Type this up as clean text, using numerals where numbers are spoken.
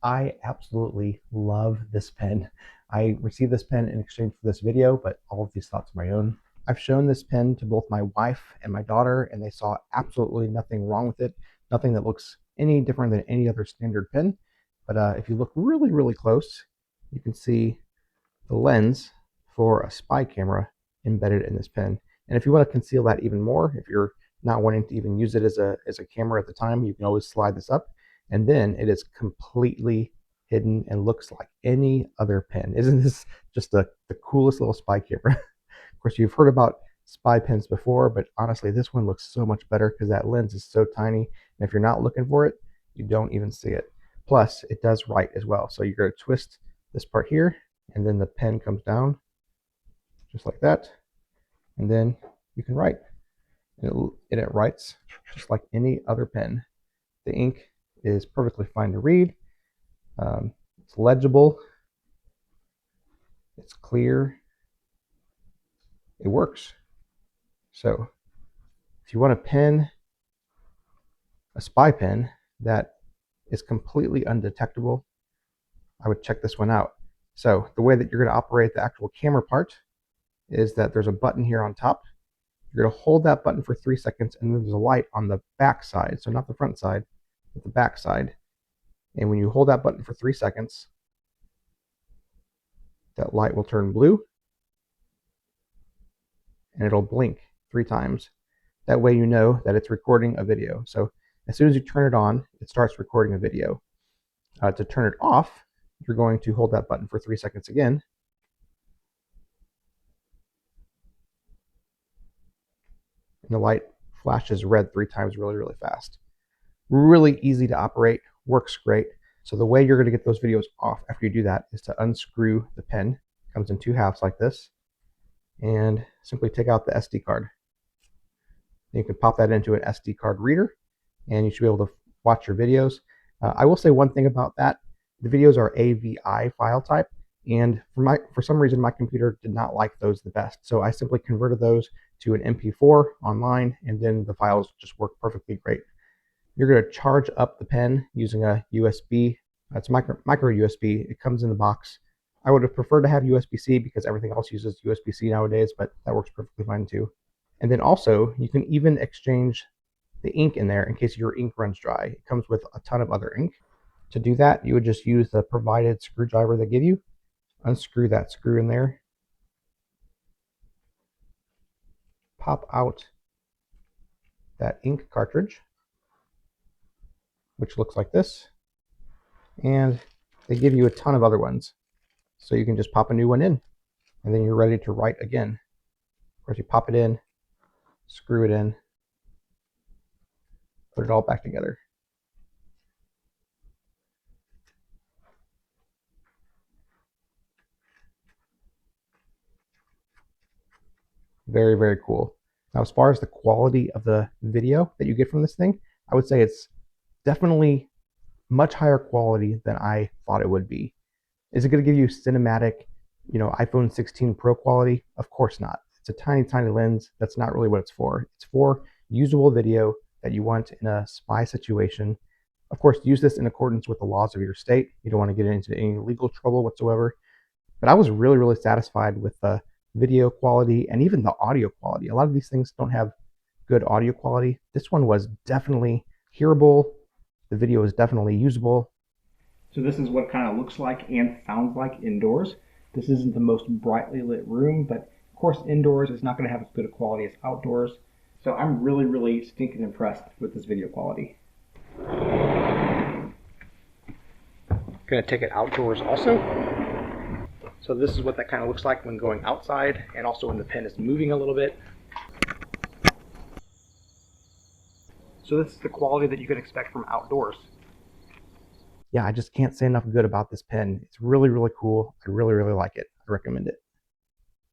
I absolutely love this pen. I received this pen in exchange for this video, but all of these thoughts are my own. I've shown this pen to both my wife and my daughter, and they saw absolutely nothing wrong with it, nothing that looks any different than any other standard pen. But if you look really, really close, you can see the lens for a spy camera embedded in this pen. And if you want to conceal that even more, if you're not wanting to even use it as a camera at the time, you can always slide this up, and then it is completely hidden and looks like any other pen. Isn't this just the coolest little spy camera? Of course, you've heard about spy pens before, but honestly, this one looks so much better because that lens is so tiny. And if you're not looking for it, you don't even see it. Plus, it does write as well. So you're going to twist this part here, and then the pen comes down just like that. And then you can write. And it writes just like any other pen. The ink is perfectly fine to read. It's legible. It's clear. It works. So if you want a pen, a spy pen that is completely undetectable, I would check this one out. So the way that you're going to operate the actual camera part is that there's a button here on top. You're going to hold that button for 3 seconds, and then there's a light on the back side. So not the front side, but the back side. And when you hold that button for 3 seconds, that light will turn blue, and it'll blink 3 times. That way you know that it's recording a video. So as soon as you turn it on, it starts recording a video. To turn it off, you're going to hold that button for 3 seconds again. And the light flashes red 3 times really, really fast. Really easy to operate, works great. So the way you're going to get those videos off after you do that is to unscrew the pen. It comes in 2 halves like this, and simply take out the SD card. You can pop that into an SD card reader, and you should be able to watch your videos. I will say one thing about that. The videos are AVI file type, and for some reason my computer did not like those the best. So I simply converted those to an MP4 online, and then the files just work perfectly great. You're going to charge up the pen using a USB. It's micro USB. It comes in the box. I would have preferred to have USB-C because everything else uses USB-C nowadays, but that works perfectly fine too. And then also, you can even exchange the ink in there in case your ink runs dry. It comes with a ton of other ink. To do that, you would just use the provided screwdriver they give you. Unscrew that screw in there. Pop out that ink cartridge, which looks like this. And they give you a ton of other ones. So you can just pop a new one in, and then you're ready to write again. Of course, you pop it in, screw it in, put it all back together. Very, very cool. Now, as far as the quality of the video that you get from this thing, I would say it's definitely much higher quality than I thought it would be. Is it going to give you cinematic, iPhone 16 Pro quality? Of course not. It's a tiny, tiny lens. That's not really what it's for. It's for usable video that you want in a spy situation. Of course, use this in accordance with the laws of your state. You don't want to get into any legal trouble whatsoever. But I was really, really satisfied with the video quality and even the audio quality. A lot of these things don't have good audio quality. This one was definitely hearable. The video is definitely usable. So this is what it kind of looks like and sounds like indoors. This isn't the most brightly lit room, but of course indoors is not going to have as good a quality as outdoors. So I'm really, really stinking impressed with this video quality. Going to take it outdoors also. So this is what that kind of looks like when going outside, and also when the pen is moving a little bit. So this is the quality that you can expect from outdoors. Yeah, I just can't say enough good about this pen. It's really, really cool. I really, really like it. I recommend it.